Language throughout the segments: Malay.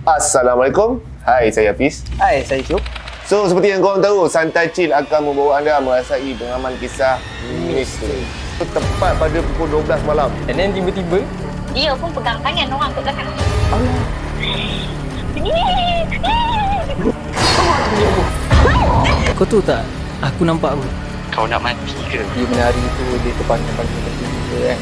Assalamualaikum. Hai, saya Hafiz. Hai, saya Syuk. So, seperti yang korang tahu, Santai Chill akan membawa anda merasai pengalaman kisah misteri. Tepat pada pukul 12 malam. And then tiba-tiba Dia pun pegang tangan orang kat belakang. kau tahu tak, aku nampak apa? Kau nak mati ke? Dia menari tu, dia terpanggil-panggil macam kita kan.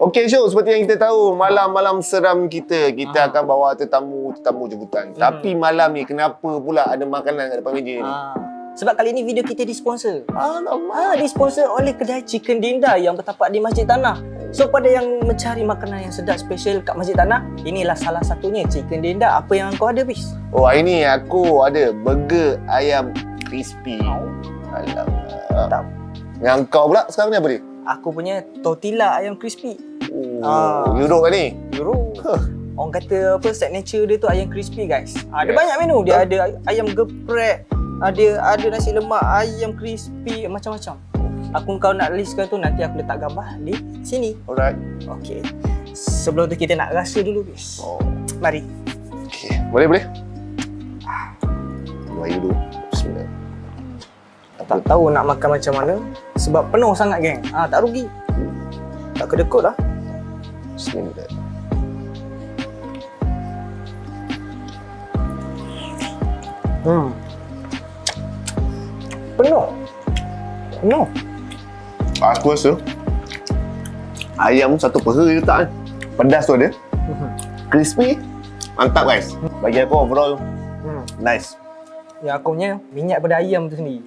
Okey, Syuk, seperti yang kita tahu, malam-malam seram kita akan bawa tetamu jemputan. Tapi malam ni kenapa pula ada makanan kat depan meja ni? Sebab kali ni video kita disponsor. Alamak. Disponsor oleh kedai Chicken Dinda yang bertapak di Masjid Tanah. So pada yang mencari makanan yang sedap special kat Masjid Tanah, inilah salah satunya Chicken Dinda. Apa yang kau ada, Bis? Oh, hari ni aku ada burger ayam crispy. Alamak. Tak. Yang kau pula sekarang ni apa dia? Aku punya tortilla ayam crispy. Europe kan ni? Euro. Orang kata apa, signature dia tu ayam crispy, guys. Ada banyak menu. Dia ada ayam geprek, ada nasi lemak, ayam crispy, macam-macam. Kau nak listkan tu, nanti aku letak gambar di sini. Alright. Okey. Sebelum tu kita nak rasa dulu, bis. Oh. Mari. Okey. Boleh? Mari dulu. Bismillah. Tak tahu nak makan macam mana sebab penuh sangat, geng. Tak rugi. Tak kedekut lah. Bismillah. Penuh. Aku rasa ayam satu peha je tak kan? Pedas tu ada. Crispy. Mantap, guys. Bagi aku overall nice. Yang aku punya minyak pada ayam tu sendiri.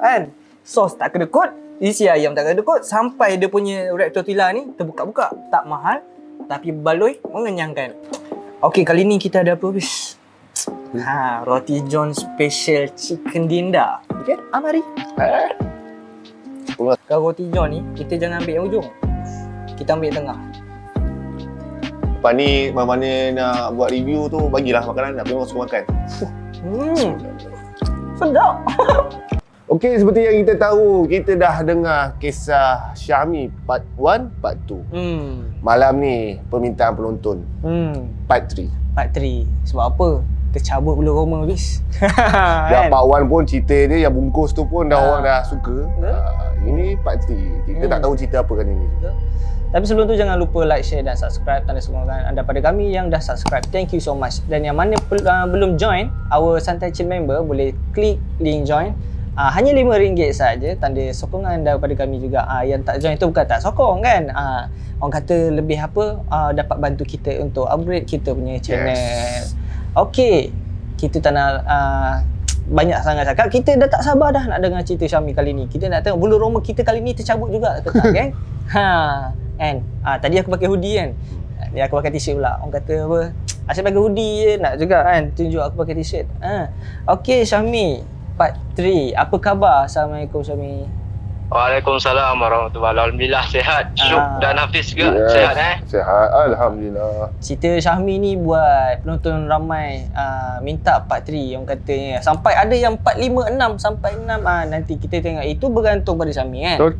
Kan? Sos tak kedekut, isi ayam tak kedekut, sampai dia punya wrap tortilla ni terbuka-buka. Tak mahal, tapi baloi mengenyangkan. Okey, kali ni kita ada apa, bis? Roti John Special Chicken Dinda. Okey, mari. Kalau roti John ni, kita jangan ambil yang ujung. Kita ambil tengah. Lepas ni, mana-mana nak buat review tu, bagilah makanan, nak memang suka makan. Sedap. Okey, seperti yang kita tahu, kita dah dengar kisah Syahmi Part 1, Part 2. Malam ni, permintaan penonton. Part 3. Part 3. Sebab apa? Tercabut bulu roma, bis. Dah Part 1 pun cerita dia yang bungkus tu pun dah orang dah suka. Ini Part 3. Kita tak tahu cerita apa kan ini. Tapi sebelum tu jangan lupa like, share dan subscribe. Tanda sokongan anda pada kami yang dah subscribe. Thank you so much. Dan yang mana belum join our Santai Chill member, boleh klik link join. Hanya RM5 saja. Tanda sokongan anda pada kami juga. Yang tak join tu bukan tak sokong kan. Orang kata lebih apa, dapat bantu kita untuk upgrade kita punya channel. Yes. Okey, kita tak nak banyak sangat cakap. Kita dah tak sabar dah nak dengar cerita Syahmi kali ni. Kita nak tengok bulu roma kita kali ni tercabut juga ke tak, geng? Kan? Tadi aku pakai hoodie kan. Ni aku pakai t-shirt pula. Orang kata apa? Asyik pakai hoodie je nak juga kan. Tunjuk aku pakai t-shirt. Okey, Syahmi. Part 3. Apa khabar? Assalamualaikum, Syahmi. Waalaikumsalam warahmatullahi wabarakatuh. Alhamdulillah sihat. Syuk dan Hafiz juga. Sihat Sihat, Alhamdulillah. Cerita Syahmi ni buat penonton ramai minta part 3 yang katanya. Sampai ada yang part 5, 6 sampai 6. Nanti kita tengok. Itu bergantung pada Syahmi kan. Betul.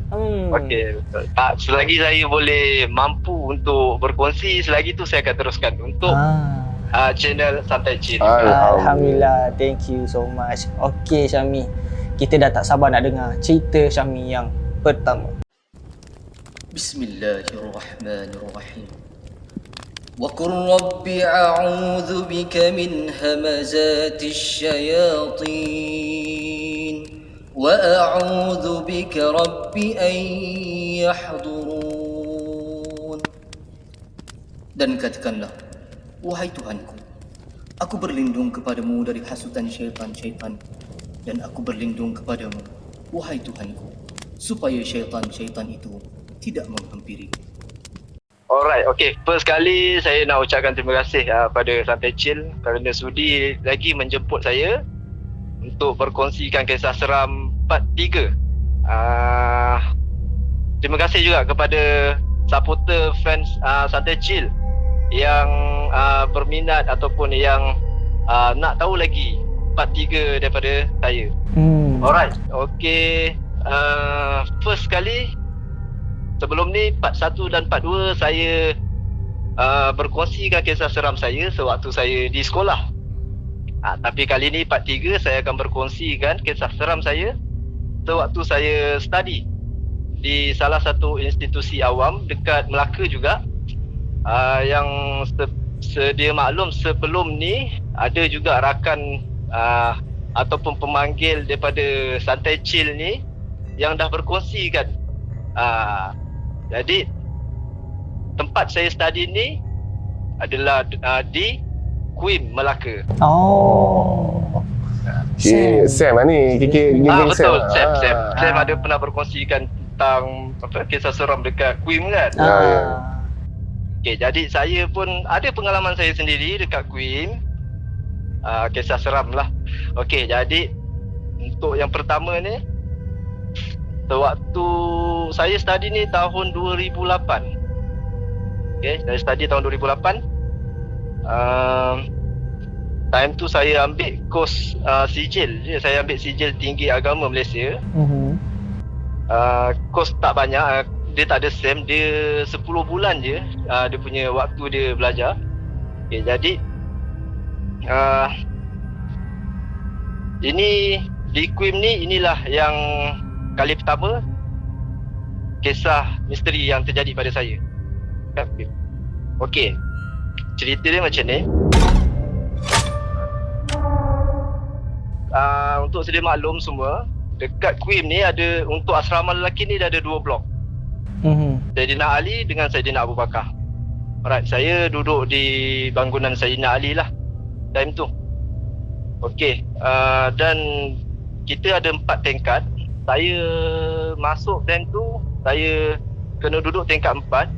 Okey, betul. Selagi saya boleh mampu untuk berkongsi, selagi tu saya akan teruskan untuk channel Santai Chill. Alhamdulillah. Thank you so much. Okey, Syahmi. Kita dah tak sabar nak dengar cerita Syahmi yang pertama. Bismillahirrahmanirrahim. Wa qur rabbi a'udzu bika min hamazatis syayatin wa a'udzu bika rabbi an yahdurun. Dan katakanlah, wahai Tuhanku, aku berlindung kepadamu dari hasutan syaitan-syaitan. Dan aku berlindung kepadamu, wahai Tuhanku, supaya syaitan-syaitan itu tidak menghampiri. Alright, okay. First kali saya nak ucapkan terima kasih pada Santai Chill kerana sudi lagi menjemput saya untuk berkongsikan kisah seram part 3. terima kasih juga kepada supporter fans Santai Chill yang berminat ataupun yang nak tahu lagi part 3 daripada saya. Alright, okay. First kali, sebelum ni part 1 dan part 2 saya berkongsikan kisah seram saya sewaktu saya di sekolah. Tapi kali ni part 3 saya akan berkongsikan kisah seram saya sewaktu saya study di salah satu institusi awam dekat Melaka juga. Yang sedia maklum, sebelum ni ada juga rakan ataupun pemanggil daripada Santai Chill ni yang dah berkongsikan. Jadi tempat saya study ni adalah di Kuim, Melaka. Sam ni, geng betul, Sam. Sam ada pernah berkongsikan tentang kisah seram dekat Kuim kan. Okay, jadi saya pun ada pengalaman saya sendiri dekat Kuim. Kisah seram lah. Okay, jadi untuk yang pertama ni, sewaktu saya study ni tahun 2008. Okay, saya study tahun 2008. Time tu saya ambil kos sijil. Saya ambil sijil tinggi agama Malaysia. Kos tak banyak, dia tak ada SEM, dia 10 bulan je dia punya waktu dia belajar. Okay, jadi ini di Kuim ni, inilah yang kali pertama kisah misteri yang terjadi pada saya. Okey, cerita dia macam ni. Untuk sedia maklum semua, dekat Kuim ni ada, untuk asrama lelaki ni dia ada 2 blok. Saidina Ali dengan Saidina Abu Bakar. Alright, saya duduk di bangunan Saidina Ali lah time tu. Okey, dan kita ada 4 tingkat. Saya masuk time tu, saya kena duduk tingkat 4.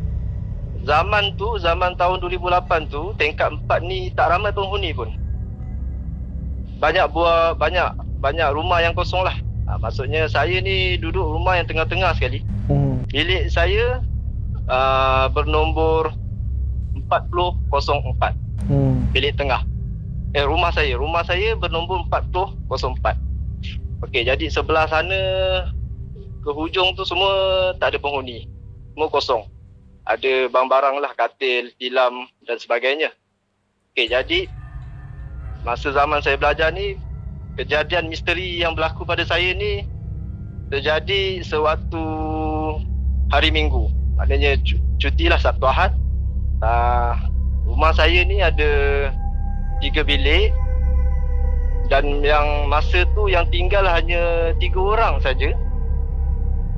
Zaman tahun 2008 tu, tingkat 4 ni tak ramai penghuni pun. Banyak rumah yang kosong lah. Maksudnya saya ni duduk rumah yang tengah-tengah sekali. Bilik saya bernombor 4004. Bilik tengah. Rumah saya bernombor 4004. Okey, jadi sebelah sana ke hujung tu semua tak ada penghuni. Semua kosong. Ada barang-barang lah, katil, tilam dan sebagainya. Okey, jadi masa zaman saya belajar ni, kejadian misteri yang berlaku pada saya ni terjadi sewaktu hari Minggu. Maknanya cuti lah, Sabtu Ahad. Rumah saya ni ada 3 bilik. Dan yang masa tu yang tinggal hanya 3 orang saja.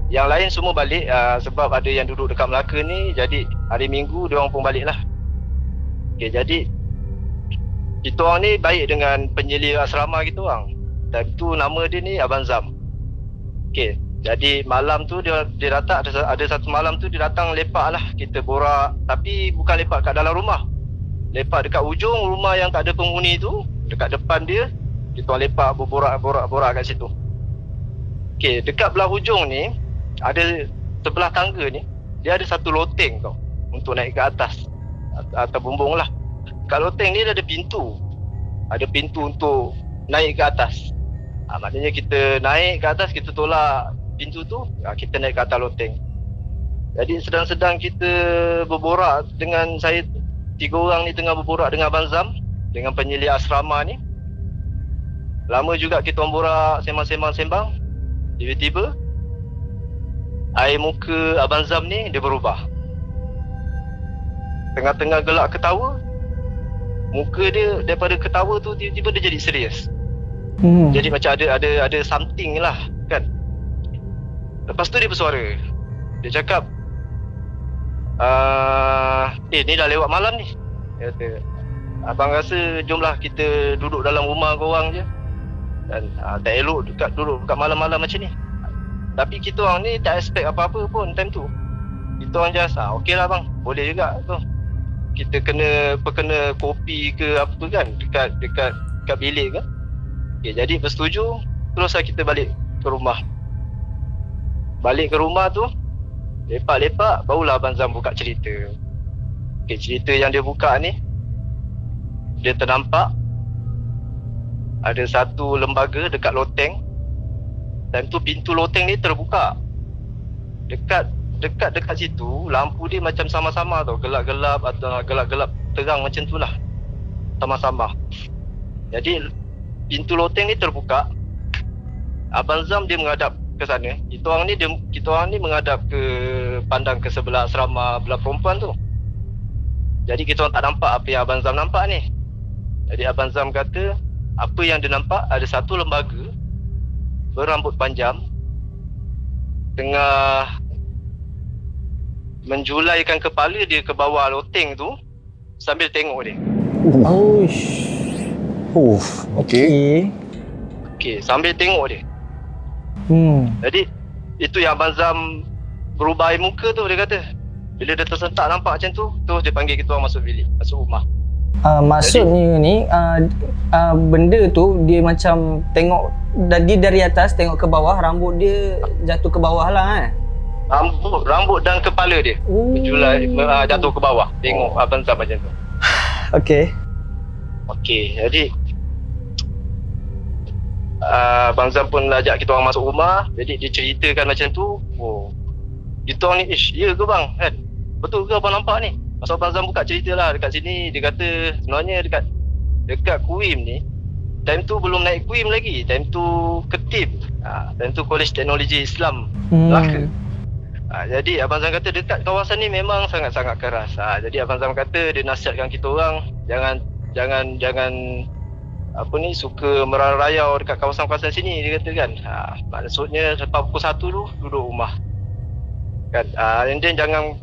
Yang lain semua balik sebab ada yang duduk dekat Melaka ni. Jadi hari Minggu diorang pun balik lah. Okay, jadi kita orang ni baik dengan penyelia asrama kita orang. Dan tu nama dia ni Abang Zam. Okay, jadi malam tu dia datang, ada satu malam tu dia datang lepak lah. Kita borak, tapi bukan lepak kat dalam rumah. Lepak dekat ujung rumah yang tak ada penghuni tu, dekat depan dia. Kita orang lepak, berborak kat situ. Okay, dekat belah hujung ni, ada sebelah tangga ni, dia ada satu loteng tau, untuk naik ke atas atau bumbung lah. Kat loteng ni dia ada pintu. Ada pintu untuk naik ke atas. Maknanya kita naik ke atas, kita tolak pintu tu, kita naik ke atas loteng. Jadi sedang-sedang kita berborak dengan saya, 3 orang ni tengah berborak dengan Abang Zam, dengan penyelia asrama ni. Lama juga kita orang borak, sembang. Tiba-tiba air muka Abang Zam ni dia berubah. Tengah-tengah gelak ketawa, muka dia daripada ketawa tu tiba-tiba dia jadi serius. Jadi macam ada something lah kan. Lepas tu dia bersuara. Dia cakap, ni dah lewat malam ni. Dia kata, abang rasa jomlah kita duduk dalam rumah korang je. Dan tak elok duduk kat malam-malam macam ni. Tapi kita orang ni tak expect apa-apa pun time tu. Kita orang just okey lah bang, boleh juga tu. Kita kena kopi ke apa kan dekat bilik kan. Okay, jadi bersetuju. Teruslah kita balik ke rumah. Balik ke rumah tu, Lepak-lepak, barulah Abang Zam buka cerita. Okay, cerita yang dia buka ni, dia ternampak ada satu lembaga dekat loteng. Dan tu pintu loteng ni terbuka. Dekat situ, lampu dia macam sama-sama tau. Gelap-gelap atau gelap-gelap terang macam tu lah. Sama-sama. Jadi pintu loteng ni terbuka. Abang Zam dia menghadap ke sana. Kita orang ni menghadap ke pandang ke sebelah asrama belah perempuan tu. Jadi kita orang tak nampak apa yang Abang Zam nampak ni. Jadi Abang Zam kata apa yang dia nampak ada satu lembaga berambut panjang tengah menjulaikan kepala dia ke bawah loteng tu sambil tengok dia. Okey. Okey, sambil tengok dia. Jadi itu yang Abang Zam berubah air muka tu, dia kata. Bila dia tersentak nampak macam tu, terus dia panggil kita orang masuk bilik, masuk rumah. Maksudnya ni benda tu dia macam tengok dia dari atas tengok ke bawah, rambut dia jatuh ke bawah lah Rambut dan kepala dia menjulai, jatuh ke bawah. Tengok Abang Zam macam tu. Okey, jadi Abang Zam pun ajak kita orang masuk rumah. Jadi dia ceritakan macam tu. Kita orang ni, ya ke bang? Kan? Betul ke abang nampak ni? Masa Abang Zam buka cerita lah dekat sini, dia kata sebenarnya dekat Kuim ni, time tu belum naik Kuim lagi. Time tu Ketip. Time tu Kolej Teknologi Islam Melaka. Jadi Abang Zam kata dekat kawasan ni memang sangat-sangat keras. Jadi Abang Zam kata dia nasihatkan kita orang jangan apa ni, suka merayau dekat kawasan-kawasan sini, dia kata kan. Maksudnya lepas pukul 1 tu duduk rumah. Kan, and then jangan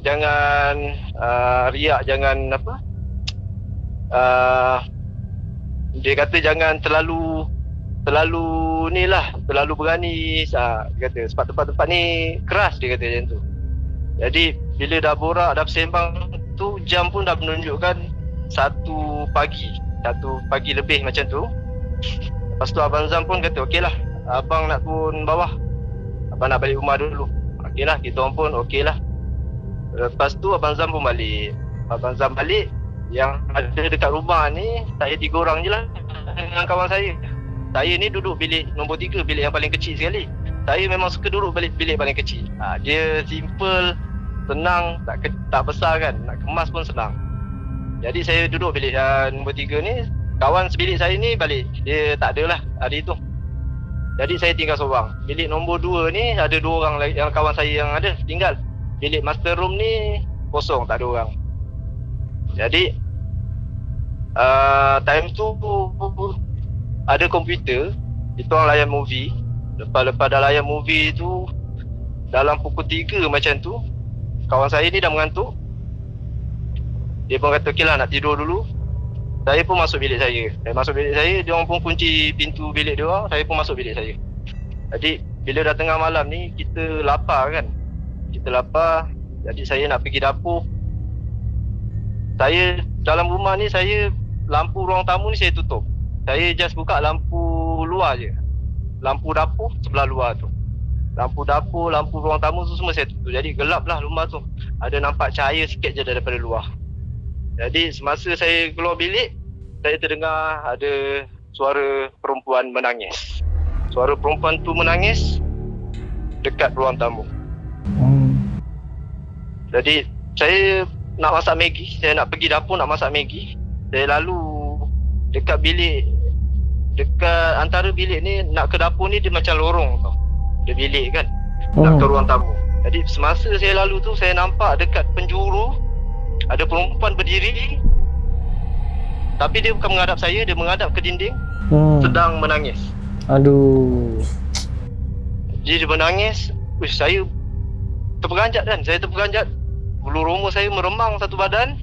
riak, jangan apa, dia kata jangan terlalu ni lah, terlalu berani. Dia kata sebab tempat-tempat ni keras, dia kata macam tu. Jadi bila dah borak, dah bersembang tu, jam pun dah menunjukkan 1 pagi lebih macam tu. Lepas tu Abang Zam pun kata okey lah, abang nak turun bawah, abang nak balik rumah dulu. Okey lah, kita orang pun okey lah. Lepas tu Abang Zam pun balik. Abang Zam balik, yang ada dekat rumah ni saya 3 orang je lah dengan kawan saya. Saya ni duduk bilik nombor 3, bilik yang paling kecil sekali. Saya memang suka duduk bilik paling kecil. Dia simple, senang, tak besar kan, nak kemas pun senang. Jadi saya duduk bilik nombor 3 ni. Kawan sebilik saya ni balik, dia tak ada lah hari tu. Jadi saya tinggal seorang. Bilik nombor 2 ni ada 2 orang lagi, yang kawan saya yang ada tinggal. Bilik master room ni kosong, tak ada orang. Jadi time tu ada komputer, kita orang layan movie. Lepas dah layan movie tu, dalam pukul 3 macam tu, kawan saya ni dah mengantuk. Dia pun kata okey lah, nak tidur dulu. Saya pun masuk bilik saya. Dia orang pun kunci pintu bilik dia orang, saya pun masuk bilik saya. Jadi bila dah tengah malam ni, kita lapar kan. Jadi saya nak pergi dapur. Saya dalam rumah ni, saya lampu ruang tamu ni saya tutup. Saya just buka lampu luar je. Lampu dapur sebelah luar tu. Lampu dapur, lampu ruang tamu tu semua saya tutup. Jadi gelap lah rumah tu. Ada nampak cahaya sikit je daripada luar. Jadi semasa saya keluar bilik, saya terdengar ada suara perempuan menangis. Suara perempuan tu menangis dekat ruang tamu. Jadi saya nak masak Maggi, saya nak pergi dapur nak masak Maggi. Saya lalu dekat bilik, dekat antara bilik ni nak ke dapur ni dia macam lorong tau. Dia bilik kan, nak ke ruang tamu. Jadi semasa saya lalu tu, saya nampak dekat penjuru ada perempuan berdiri. Tapi dia bukan menghadap saya, dia menghadap ke dinding, sedang menangis. Aduh. Jadi dia menangis. Saya terperanjat kan, bulu roma saya meremang satu badan.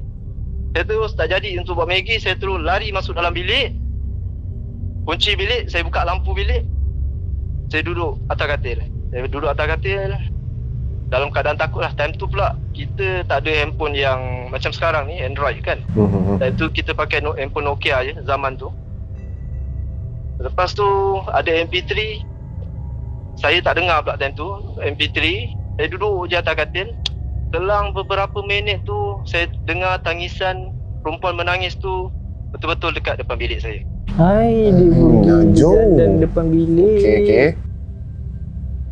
Saya terus tak jadi untuk buat Maggi. Saya terus lari masuk dalam bilik, kunci bilik, saya buka lampu bilik. Saya duduk atas katil. Dalam keadaan takut lah. Time tu pula kita tak ada handphone yang macam sekarang ni, Android kan. Time tu kita pakai handphone Nokia je zaman tu. Lepas tu ada MP3. Saya tak dengar pula time tu MP3. Saya duduk je atas katil. selang beberapa minit tu saya dengar tangisan perempuan menangis tu betul-betul dekat depan bilik saya. Hai, dia bunyi dan depan bilik. Okey.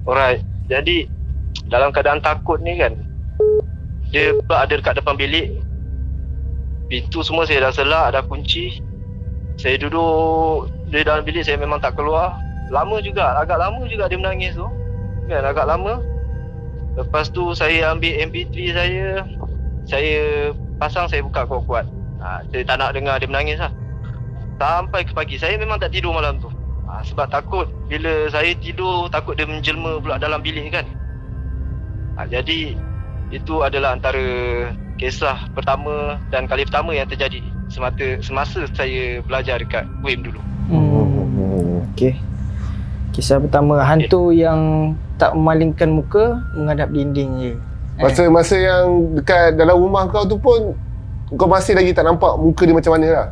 Alright. Jadi dalam keadaan takut ni kan, dia pula ada dekat depan bilik. Pintu semua saya dah selak, dah kunci. Saya duduk di dalam bilik, saya memang tak keluar. Agak lama juga dia menangis tu. Kan, agak lama. Lepas tu saya ambil MP3 saya pasang, saya buka kuat-kuat. Saya tak nak dengar dia menangis lah. Sampai ke pagi, saya memang tak tidur malam tu. Sebab takut bila saya tidur, takut dia menjelma pula dalam bilik kan. Jadi itu adalah antara kisah pertama dan kali pertama yang terjadi semasa saya belajar dekat UIM dulu. Okey. Kisah pertama, hantu yang tak memalingkan muka, menghadap dinding je. Masa yang dekat dalam rumah kau tu pun kau masih lagi tak nampak muka dia macam mana lah?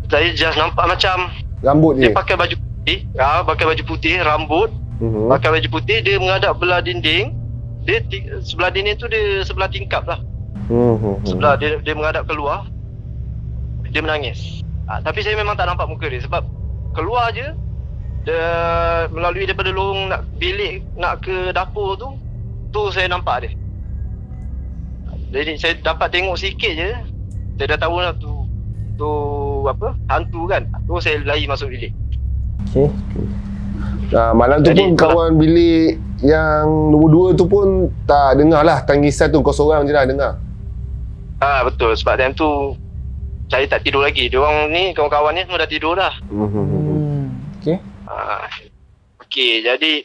Saya just nampak macam Rambut dia? Dia pakai baju putih, pakai baju putih, rambut, pakai baju putih, dia menghadap belah dinding. Dia sebelah dinding tu dia sebelah tingkap lah. Sebelah dia menghadap keluar. Dia menangis. Tapi saya memang tak nampak muka dia sebab keluar je dia melalui daripada lorong nak bilik nak ke dapur tu saya nampak dia. Jadi saya dapat tengok sikit je, saya dah tahu lah tu apa, hantu kan. Tu saya lari masuk bilik. Okey. Malam tu pun kawan bilik yang nombor 2 tu pun tak dengar lah tangisan tu, kau seorang je lah dengar. Betul, sebab time tu saya tak tidur lagi. Diorang ni, kawan-kawan ni semua dah tidur dah. Okey. Okey, jadi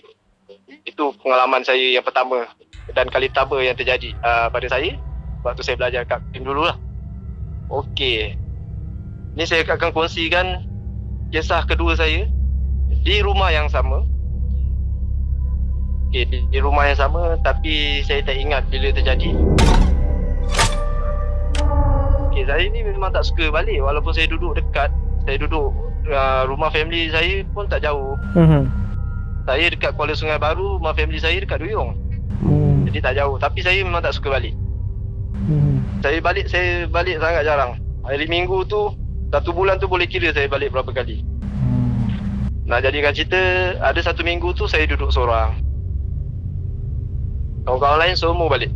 itu pengalaman saya yang pertama dan kali pertama yang terjadi pada saya waktu saya belajar kat UIM dulu lah. Okey, ni saya akan kongsikan kisah kedua saya di rumah yang sama. Okey, di rumah yang sama tapi saya tak ingat bila terjadi. Okey, saya ni memang tak suka balik walaupun saya duduk dekat. Saya duduk rumah family saya pun tak jauh. Saya dekat Kuala Sungai Baru, rumah family saya dekat Duyung. Jadi tak jauh, tapi saya memang tak suka balik. Saya balik sangat jarang. Hari Minggu tu, 1 bulan tu boleh kira saya balik berapa kali. Nak jadikan cerita, ada 1 minggu tu saya duduk seorang. Kawan-kawan lain semua balik.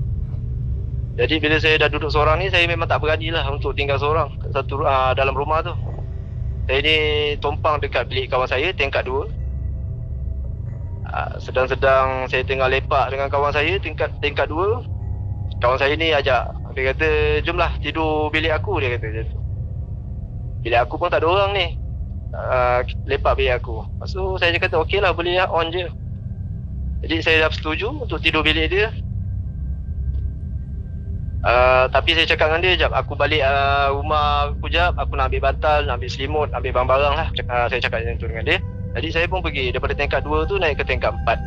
Jadi bila saya dah duduk seorang ni, saya memang tak berani lah untuk tinggal seorang dalam rumah tu. Saya ni tumpang dekat bilik kawan saya, tingkat 2. Sedang-sedang saya tengah lepak dengan kawan saya tingkat 2. Kawan saya ni ajak, dia kata, jomlah tidur bilik aku, dia kata macam tu. Bilik aku pun tak ada orang ni, lepak bilik aku. Lepas tu saya kata okey lah, boleh lah, on je. Jadi saya dah setuju untuk tidur bilik dia. Tapi saya cakap dengan dia, jap aku balik rumah aku jap, aku nak ambil bantal, nak ambil selimut, ambil barang-barang lah. Saya cakap macam tu dengan dia. Jadi saya pun pergi daripada tingkat 2 tu naik ke tingkat 4.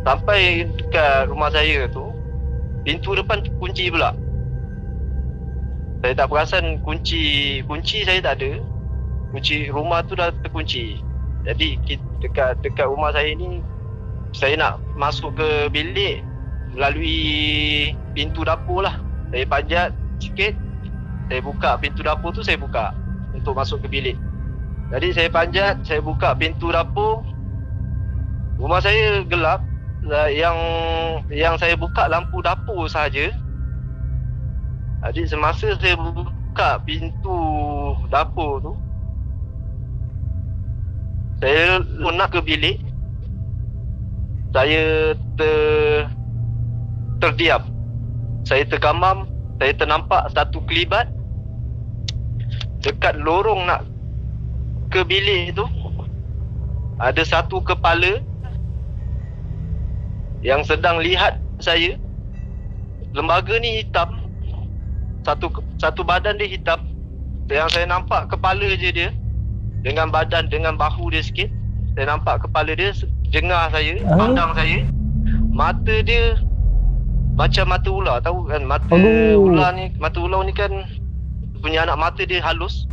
Sampai dekat rumah saya tu, pintu depan kunci pula. Saya tak perasan kunci saya tak ada. Kunci rumah tu dah terkunci. Jadi dekat rumah saya ni, saya nak masuk ke bilik melalui pintu dapur lah. Saya panjat sikit, saya buka pintu dapur tu, saya buka untuk masuk ke bilik. Jadi saya panjat, saya buka pintu dapur. Rumah saya gelap. Yang saya buka lampu dapur sahaja. Jadi semasa saya buka pintu dapur tu, saya nak ke bilik. Saya terdiam. Saya tergamam. Saya ternampak satu kelibat dekat lorong nak ke bilik tu. Ada satu kepala yang sedang lihat saya. Lembaga ni hitam. Satu badan dia hitam. Yang saya nampak kepala je dia, dengan badan, dengan bahu dia sikit. Saya nampak kepala dia, jengah saya, pandang saya. Mata dia macam mata ular, tahu kan? Mata ular ni kan punya anak mata dia halus.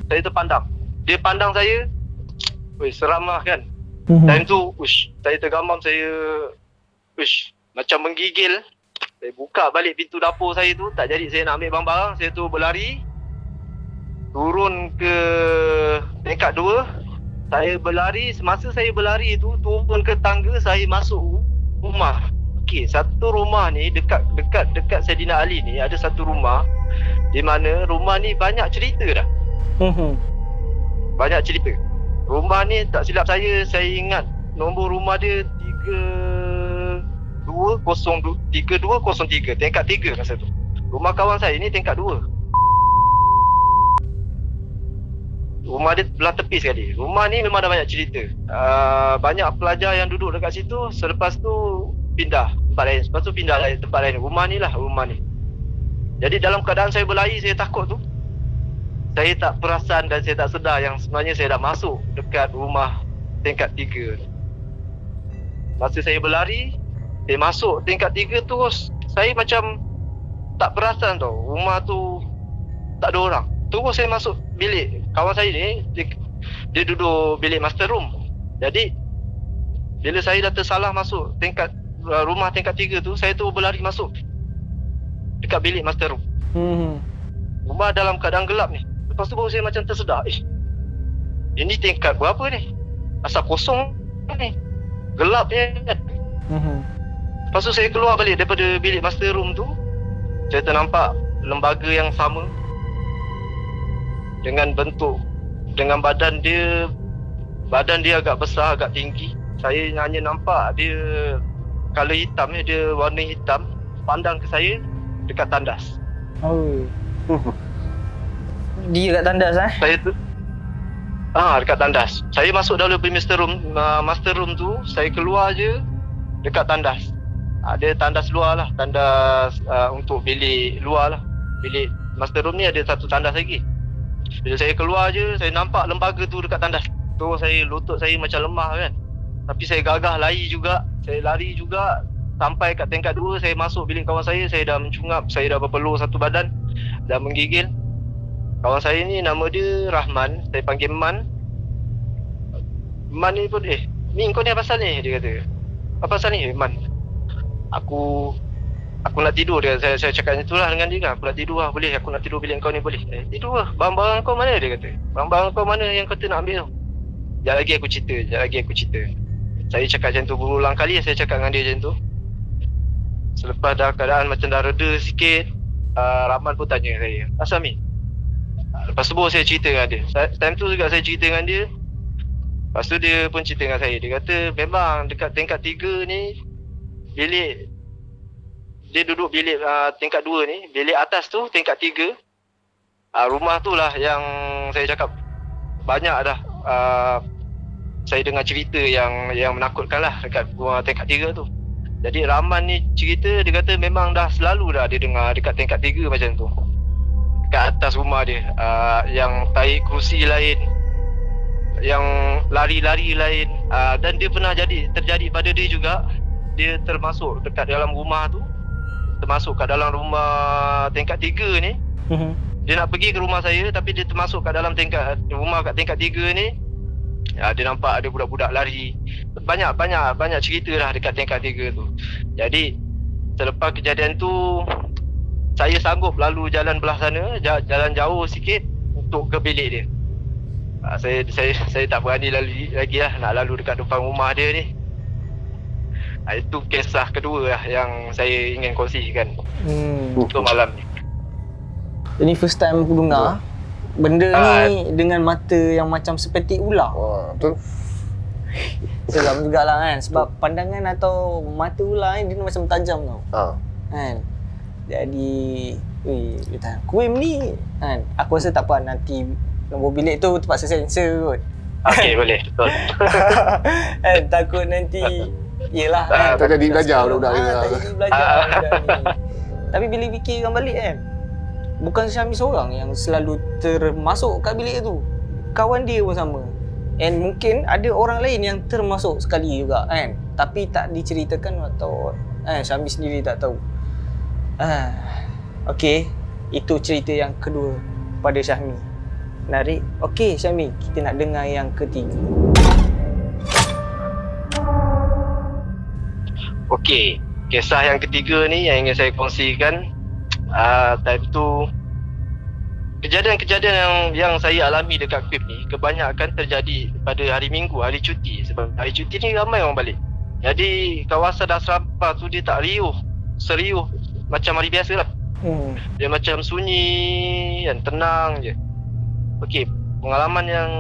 Saya terpandang. Dia pandang saya. Weh, seram lah kan. Time tu, saya tergamam, saya Uish, macam menggigil. Saya buka balik pintu dapur saya tu, tak jadi saya nak ambil barang-barang. Saya tu berlari turun ke tingkat 2. Saya berlari, semasa saya berlari tu turun ke tangga, saya masuk rumah. Okey, satu rumah ni dekat Saidina Ali ni ada satu rumah di mana rumah ni banyak cerita dah. Banyak cerita. Rumah ni tak silap saya ingat nombor rumah dia 3203, tingkat 3 masa tu. Rumah kawan saya ni tingkat 2. Rumah dia belah tepi sekali. Rumah ni memang dah banyak cerita. Banyak pelajar yang duduk dekat situ. Selepas tu pindah tempat lain. Lepas tu pindah tempat lain. Rumah ni. Jadi dalam keadaan saya berlari, saya takut tu, saya tak perasan dan saya tak sedar yang sebenarnya saya dah masuk dekat rumah tingkat 3. Masa saya berlari, saya masuk tingkat 3 tu, saya macam tak perasan tau. Rumah tu tak ada orang. Terus saya masuk bilik. Kawan saya ni, dia duduk bilik master room. Jadi, bila saya dah tersalah masuk rumah tingkat 3 tu, saya tu berlari masuk dekat bilik master room. Rumah dalam keadaan gelap ni. Lepas tu baru saya macam tersedar, ini tingkat berapa ni? Asal kosong ni. Gelap je kan. Lepas tu saya keluar balik daripada bilik master room tu. Saya ternampak lembaga yang sama dengan bentuk, dengan badan dia agak besar, agak tinggi. Saya hanya nampak dia color hitam ni, dia warna hitam, pandang ke saya dekat tandas. Oh. Dia kat tandas Saya tu dekat tandas. Saya masuk dalam master room tu, saya keluar je dekat tandas. Ada tandas luar lah, tandas untuk bilik luar lah. Bilik master room ni ada satu tandas lagi. Bila saya keluar je, saya nampak lembaga tu dekat tandas. Tu lutut saya macam lemah kan. Tapi saya gagah lari juga. Saya lari juga sampai kat tingkat 2. Saya masuk bilik kawan saya dah mencungap, saya dah berpeluh satu badan, dah menggigil. Kawan saya ni nama dia Rahman, saya panggil Man. Man ni pun, Min kau ni apa pasal ni? Dia kata. Apa pasal ni Man? Aku nak tidur dia. Saya cakap itulah dengan dia kan. Aku nak tidur lah, boleh? Aku nak tidur bilik kau ni, boleh? Tidur lah. Barang-barang kau mana? Dia kata. Barang-barang kau mana yang kau nak ambil tu? Sekejap lagi aku cerita. Saya cakap macam tu berulang kali, saya cakap dengan dia macam tu. Selepas dah keadaan macam dah reda sikit, Rahman pun tanya saya, asal Min? Lepas tu saya cerita dengan dia. Time tu juga saya cerita dengan dia. Lepas tu dia pun cerita dengan saya. Dia kata memang dekat tingkat 3 ni, bilik dia duduk bilik tingkat 2 ni, bilik atas tu tingkat 3. Rumah tu lah yang saya cakap banyak dah saya dengar cerita yang menakutkan lah dekat rumah tingkat 3 tu. Jadi Rahman ni cerita, dia kata memang dah selalu dah dia dengar dekat tingkat 3 macam tu. Dekat atas rumah dia, yang tarik kerusi lain, yang lari-lari lain, dan dia pernah terjadi pada dia juga. Dia termasuk dekat dalam rumah tu, termasuk kat dalam rumah tingkat 3 ni. Dia nak pergi ke rumah saya, tapi dia termasuk kat dalam rumah kat tingkat 3 ni. Dia nampak ada budak-budak lari. Banyak cerita lah dekat tingkat 3 tu. Jadi selepas kejadian tu, saya sanggup lalu jalan belah sana, jalan jauh sikit untuk ke bilik dia. Saya tak berani lagi lah nak lalu dekat depan rumah dia ni. Itu kisah kedua lah yang saya ingin kongsikan untuk malam ni. Ini first time aku dengar benda ni dengan mata yang macam seperti ular. Wah, betul. Seram jugalah kan, sebab pandangan atau mata ular ni dia macam tajam tau. Kan. Jadi, kuim ni kan, aku rasa tak apa, nanti nombor bilik tu terpaksa sensor kot. Okey, boleh. Betul. Kan, takut nanti yelah kan. Tak jadi belajar budak-budak ni. Tak jadi belajar budak ni. Tapi bila fikirkan balik kan, bukan Syami seorang yang selalu termasuk kat bilik tu. Kawan dia pun sama. And mungkin ada orang lain yang termasuk sekali juga kan. Tapi tak diceritakan atau Syami sendiri tak tahu. Okey, itu cerita yang kedua pada Syahmi. Menarik. Okey Syahmi, kita nak dengar yang ketiga. Okey, kisah yang ketiga ni yang ingin saya kongsikan. Time tu kejadian-kejadian yang saya alami dekat Krip ni kebanyakan terjadi pada hari Minggu, hari cuti. Sebab hari cuti ni ramai orang balik. Jadi kawasan Asrama tu dia tak seriuh macam hari biasa lah. Dia macam sunyi dan tenang je. Okey, pengalaman yang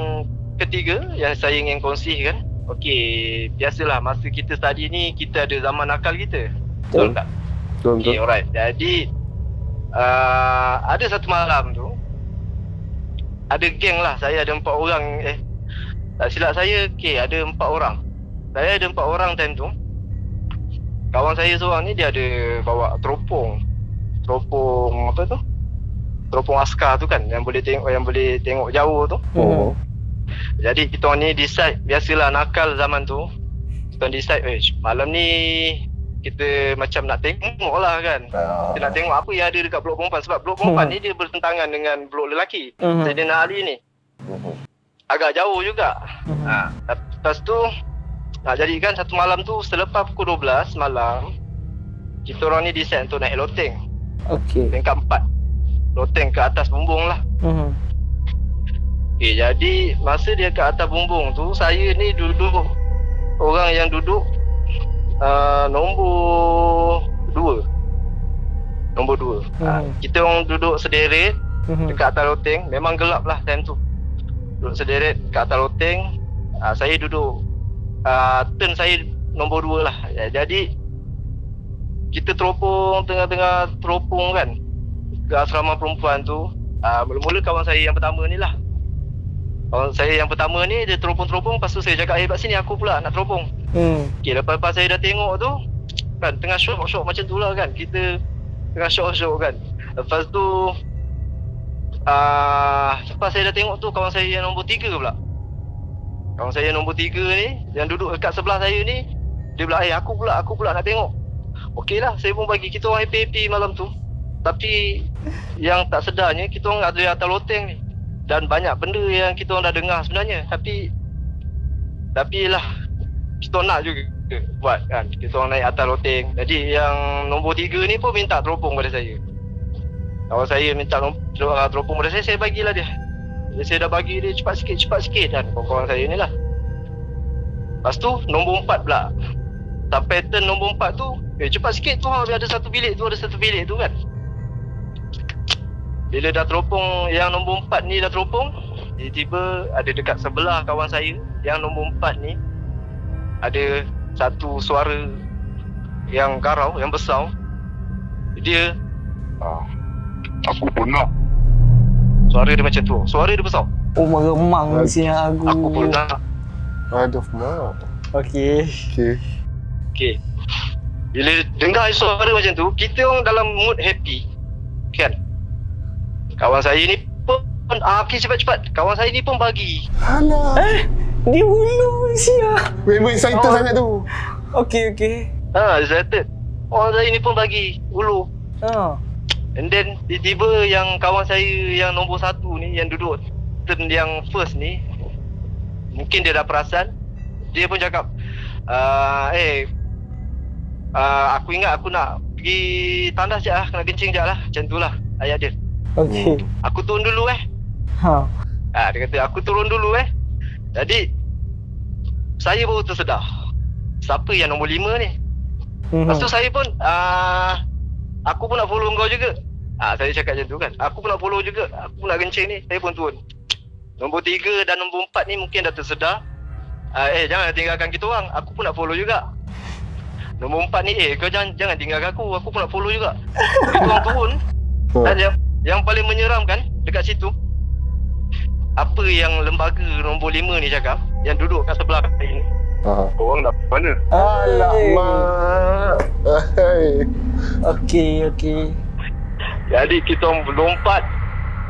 ketiga yang saya ingin kongsikan. Okey, biasalah masa kita study ni kita ada zaman nakal kita. Betul tak? Betul. Okey, alright. Jadi ada satu malam tu ada geng lah, saya ada 4 orang. Tak silap saya, ada 4 orang. Saya ada 4 orang time tu. Kawan saya seorang ni dia ada bawa teropong apa tu? Teropong askar tu kan, yang boleh tengok jauh tu. Jadi kita ni decide, biasalah nakal zaman tu. Kita decide, malam ni kita macam nak tengok lah kan. Kita nak tengok apa yang ada dekat blok perempuan. Sebab blok perempuan ni dia bertentangan dengan blok lelaki. Saidina Ali ni agak jauh juga. Lepas tu jadi kan satu malam tu selepas pukul 12 malam, kita orang ni decide untuk naik loteng. Okey. Tingkat 4. Loteng ke atas bumbung lah. Jadi masa dia ke atas bumbung tu, saya ni duduk, orang yang duduk nombor 2. Kita orang duduk sederet dekat atas loteng. Memang gelap lah time tu. Duduk sederet kat atas loteng. Saya duduk turn saya nombor 2 lah. Jadi kita teropong, tengah-tengah teropong kan ke asrama perempuan tu. Mula-mula kawan saya yang pertama ni lah. Kawan saya yang pertama ni dia teropong-teropong. Lepas tu saya cakap, hebat sini aku pula nak teropong. Okay, lepas saya dah tengok tu kan, tengah syok macam tu lah kan. Kita tengah syok kan. Lepas tu lepas saya dah tengok tu, kawan saya yang nombor 3 pula. Kawan saya nombor 3 ni yang duduk dekat sebelah saya ni, dia pula aku pula nak tengok. Okey lah, saya pun bagi, kita orang happy malam tu. Tapi yang tak sedarnya, kita orang ada di atas loteng ni. Dan banyak benda yang kita orang dah dengar sebenarnya. Tapi lah, kita nak juga buat kan. Kita orang naik atas loteng. Jadi yang nombor 3 ni pun minta teropong pada saya. Kawan saya minta teropong pada saya bagilah dia. Jadi saya dah bagi dia cepat sikit kan, kawan saya ni lah. Lepas tu nombor 4 pula. Sampai turn nombor 4 tu, cepat sikit tu, ada satu bilik tu kan. Bila dah teropong, yang nombor 4 ni dah teropong, tiba-tiba ada dekat sebelah kawan saya yang nombor 4 ni ada satu suara yang garau, yang besar. Dia aku pun nak. Suara dia macam tu. Suara dia besar. Oh, meremang siang aku. Aku pun nak. Aduh, mak. Okey. Bila dengar suara macam tu, kita orang dalam mood happy kan. Kawan saya ni pun okey, cepat. Kawan saya ni pun bagi. Alah. Dia hulu siang. Memang excited sangat tu. Okey. Excited. Kawan saya ni pun bagi ulu. And then tiba-tiba yang kawan saya yang nombor 1 ni, yang duduk turn yang first ni, mungkin dia dah perasan. Dia pun cakap, aku ingat aku nak pergi tandas sekejap lah, kena kencing sekejap lah. Macam tu lah ayat dia. Okey. Aku turun dulu dia kata aku turun dulu Jadi saya baru tersedar, siapa yang nombor 5 ni. Lepas tu saya pun aku pun nak follow kau juga. Saya cakap macam tu kan, aku pun nak follow juga, aku pun nak kencing ni. Saya pun turun. Nombor 3 dan nombor 4 ni mungkin dah tersedar. Jangan tinggalkan kita orang, aku pun nak follow juga. Nombor 4 ni, kau jangan tinggalkan aku pun nak follow juga. Kita orang turun. Dan yang paling menyeramkan dekat situ, apa yang lembaga nombor 5 ni cakap, yang duduk kat sebelah saya ni. Korang nak pergi mana? Alamak. Okey. Jadi kita orang lompat.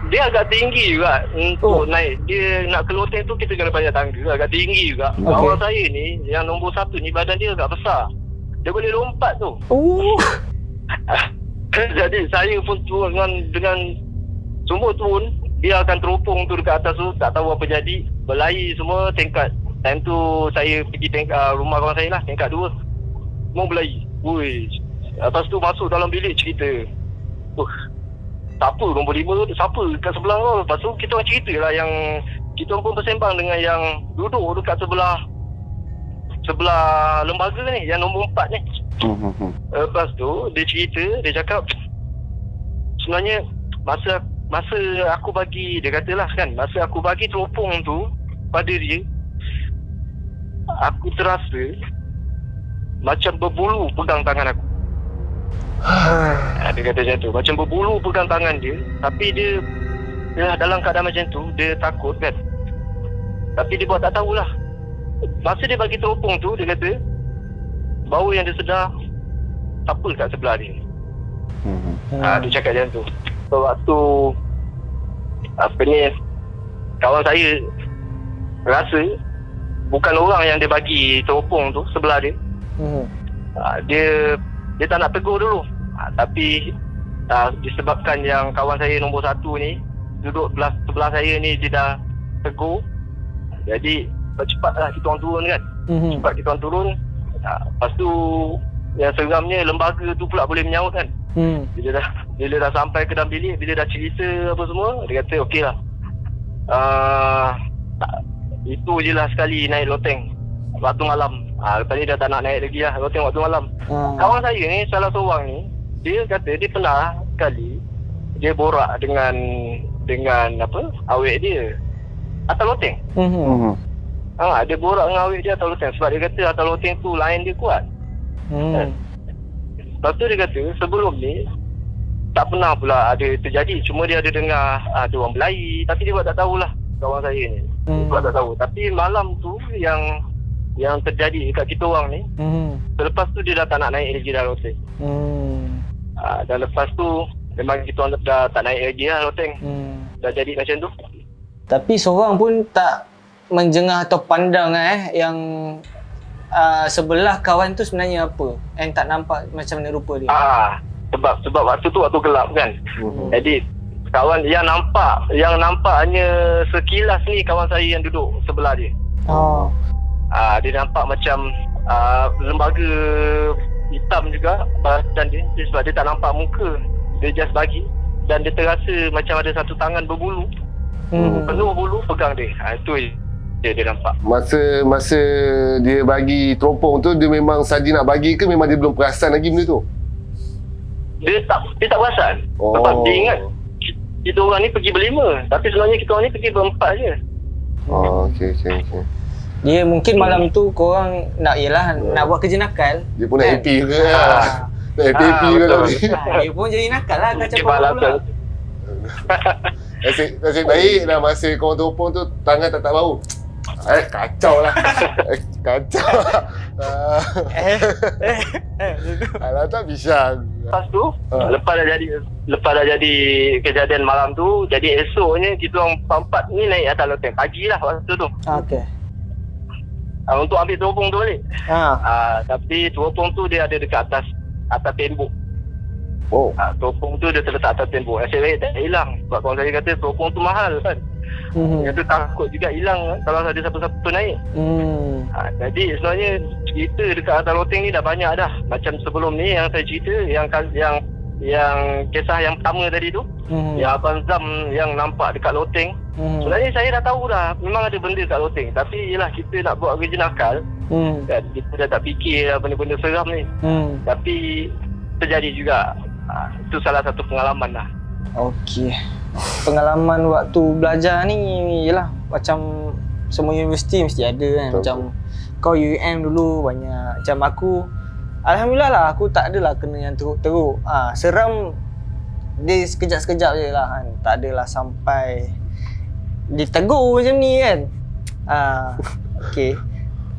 Dia agak tinggi juga untuk naik. Dia nak ke loteng tu kita kena banyak tangga, agak tinggi juga. Kawan saya ni yang nombor 1 ni badan dia agak besar. Dia boleh lompat tu. Jadi saya pun turun dengan semua turun. Dia akan teropong tu dekat atas tu, tak tahu apa jadi. Berlari semua tingkat. Time tu saya pergi tingkat rumah kawan saya lah, tingkat 2. Semua berlari. Ui. Lepas tu masuk dalam bilik cerita. Siapa nombor 5 tu? Siapa kat sebelah kau? Lepas tu kita orang cerita lah yang kita orang pun bersembang dengan yang duduk dekat sebelah lembaga ni, yang nombor 4 ni. Lepas tu dia cerita, dia cakap sebenarnya masa aku bagi, dia katalah kan, masa aku bagi teropong tu pada dia, aku terasa macam berbulu pegang tangan aku. Dia kata macam tu, macam berbulu pegang tangan dia. Tapi dia dalam keadaan macam tu, dia takut kan. Tapi dia buat tak tahulah. Masa dia bagi teropong tu, dia kata bau yang dia sedar siapa kat sebelah dia. Dia cakap macam tu. So waktu kawan saya rasa bukan orang yang dia bagi teropong tu sebelah dia. Dia tak nak tegur dulu. Tapi disebabkan yang kawan saya nombor 1 ni duduk sebelah saya ni, dia dah tegur. Jadi cepatlah kita orang turun kan. Cepat kita orang turun. Lepas tu yang seramnya lembaga tu pula boleh menyaut kan. Bila dah sampai ke dalam bilik, bila dah cerita apa semua, dia kata okey lah. Itu je lah sekali naik loteng waktu malam. Lepas ni dah tak nak naik lagi lah loteng waktu malam. Kawan saya ni, salah seorang ni, dia kata dia pernah sekali dia borak dengan awek dia atas loteng. Dia borak dengan awek dia atas loteng sebab dia kata atas loteng tu line dia kuat. Lepas tu dia kata sebelum ni tak pernah pula ada terjadi. Cuma dia ada dengar ada orang berlari, tapi dia buat tak tahulah kawan saya ni. Dia buat tak tahu. Tapi malam tu yang terjadi dekat kita orang ni, selepas tu dia dah tak nak naik lagi dah loteng. Dan lepas tu memang kita orang dah tak naik lagi lah loteng. Dah jadi macam tu. Tapi seorang pun tak menjengah atau pandang yang sebelah kawan tu sebenarnya apa, yang tak nampak macam mana rupa dia. Sebab waktu tu waktu gelap kan. Jadi kawan yang nampak hanya sekilas ni kawan saya yang duduk sebelah dia. Dia nampak macam lembaga hitam juga badan dia, sebab dia tak nampak muka. Dia just bagi dan dia terasa macam ada satu tangan berbulu, penuh bulu pegang dia. Itu dia nampak. Masa dia bagi teropong tu, dia memang saja nak bagi ke memang dia belum perasan lagi benda tu? Dia tak perasan. Sebab dia ingat kita orang ni pergi berlima, tapi sebenarnya kita orang ni pergi berempat je. Okey. Dia mungkin malam tu korang nak buat kerja nakal. Dia pun nak happy ke lah. Nak happy ke lah. Dia pun jadi nakal lah, kacau malam pula. Nasib baik lah masa korang teropong tu tangan tak bau. Kacau lah. Kacau lah. Alah tak pisang. Lepas tu, lepas dah jadi kejadian malam tu, jadi esoknya kita orang empat ni naik atas loteng. Pagi lah waktu tu. Okey. Untuk ambil teropong tu balik. Tapi teropong tu dia ada dekat atas tembok. Teropong tu dia terletak atas tembok. Asyik baik tak hilang. Sebab kawan saya kata teropong tu mahal kan. Dia tu takut juga hilang kalau ada siapa-siapa naik. Jadi sebenarnya cerita dekat atas loteng ni dah banyak dah. Macam sebelum ni yang saya cerita, yang kisah yang pertama tadi tu, yang Abang Zam yang nampak dekat loteng. Sebenarnya saya dah tahu dah memang ada benda kat loteng, tapi yelah kita nak buat kerja nakal, dan kita dah tak fikir lah benda-benda seram ni. Tapi terjadi juga. Itu salah satu pengalaman lah. Okey. Pengalaman waktu belajar ni yelah macam semua universiti mesti ada kan. Macam kau UM dulu banyak. Macam aku, alhamdulillah lah aku tak adalah kena yang teruk-teruk. Seram dia sekejap-sekejap je lah kan. Tak adalah sampai ditegur macam ni kan. Okey.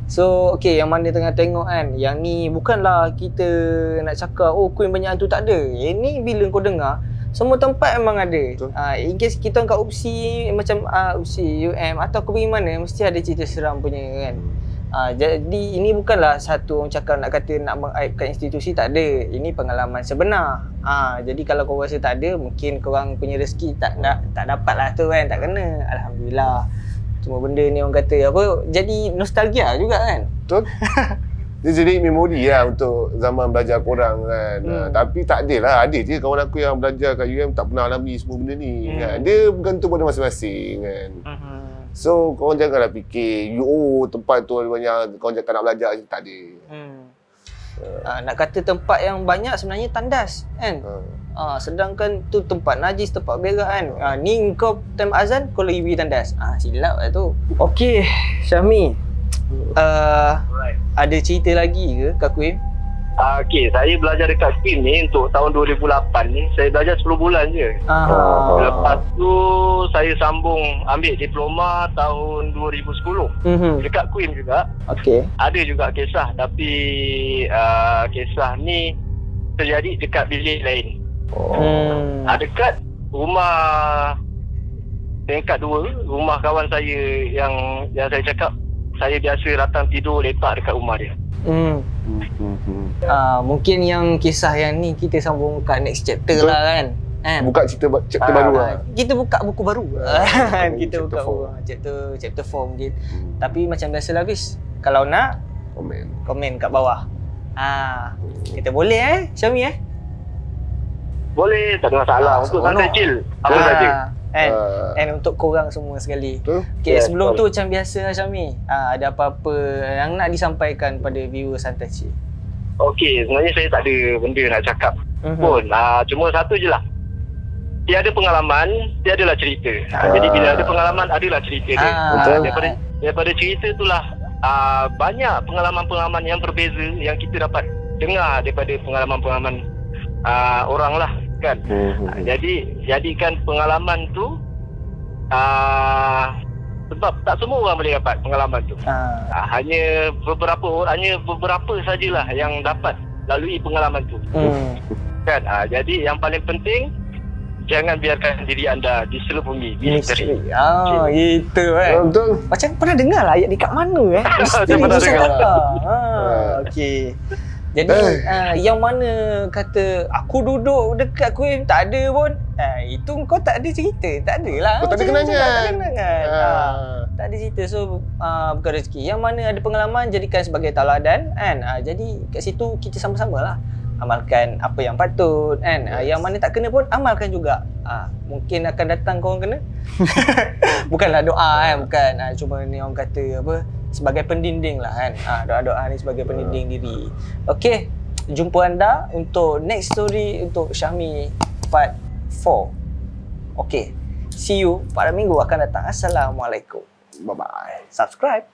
So yang mana tengah tengok kan, yang ni bukanlah kita nak cakap Queen banyak hantu, tak ada. Yang ni bila kau dengar semua tempat memang ada. In case kita kat UPSI macam UPSI, UM atau kau pergi mana mesti ada cerita seram punya kan. Jadi ini bukanlah satu orang cakap nak kata nak mengaibkan institusi, tak ada. Ini pengalaman sebenar. Jadi kalau kau rasa tak ada, mungkin korang punya rezeki tak dapat lah tu kan, tak kena. Alhamdulillah. Cuma benda ni orang kata apa, jadi nostalgia juga kan. Betul. Dia jadi memori lah untuk zaman belajar korang kan. Tapi tak adalah, ada je kawan aku yang belajar kat UM tak pernah alami semua benda ni kan. Dia bergantung pada masing-masing kan. So korang janganlah fikir tempat tu ada banyak, korang tak nak belajar, tak ada. Nak kata tempat yang banyak sebenarnya tandas kan. Sedangkan tu tempat najis, tempat berak kan. Ni kau time azan kau lagi pergi tandas. Silap lah tu. Okey, Syahmi. Ada cerita lagi ke Kak Kuim? Okey, saya belajar dekat Queen ni untuk tahun 2008 ni. Saya belajar 10 bulan je. Lepas tu saya sambung ambil diploma tahun 2010 dekat Queen juga. Okey. Ada juga kisah, tapi kisah ni terjadi dekat bilik lain. Dekat rumah tingkat 2, rumah kawan saya yang saya cakap saya biasa datang tidur lepak dekat rumah dia. Mungkin yang kisah yang ni kita sambung kat next chapter lah kan. Buka chapter baru lah. Kita buka buku baru. Kita buka chapter chapter 4 mungkin. Tapi macam biasa lah Fiz, kalau nak komen kat bawah. Kita boleh Syahmi Boleh, tak ada masalah. Untuk santai chill apa saja. And untuk korang semua sekali. Okay, sebelum tu macam biasa Syahmi, ada apa-apa yang nak disampaikan pada viewer Santai Chill? Okey, sebenarnya saya tak ada benda nak cakap pun. Cuma satu je lah. Tiada pengalaman, tiadalah cerita. Jadi bila ada pengalaman, adalah cerita dia. Daripada cerita itulah banyak pengalaman-pengalaman yang berbeza yang kita dapat dengar daripada pengalaman-pengalaman orang lah kan. Jadi jadikan pengalaman tu sebab tak semua orang boleh dapat pengalaman tu. Hanya beberapa sajalah yang dapat lalui pengalaman tu. Kan? Jadi yang paling penting, jangan biarkan diri anda diselubungi misteri. Itu Betul. Macam pernah dengar lah ayat ni kat mana misteri pernah dengar. Okey. Jadi yang mana kata aku duduk dekat Queen tak ada pun, itu kau tak ada cerita. Tak adalah. Kau tak ada kenangan. Tak ada kenangan. Tak ada cerita. So bukan rezeki. Yang mana ada pengalaman jadikan sebagai tauladan kan. Jadi kat situ kita sama-sama lah amalkan apa yang patut kan. Yang mana tak kena pun amalkan juga. Mungkin akan datang kau orang kena. Bukanlah doa kan, bukan. Cuma ni orang kata apa, sebagai pendinding lah kan. Doa-doa ni sebagai pendinding diri. Okey, jumpa anda untuk next story untuk Syahmi part 4. Okey, see you pada minggu akan datang. Assalamualaikum. Bye-bye. Subscribe.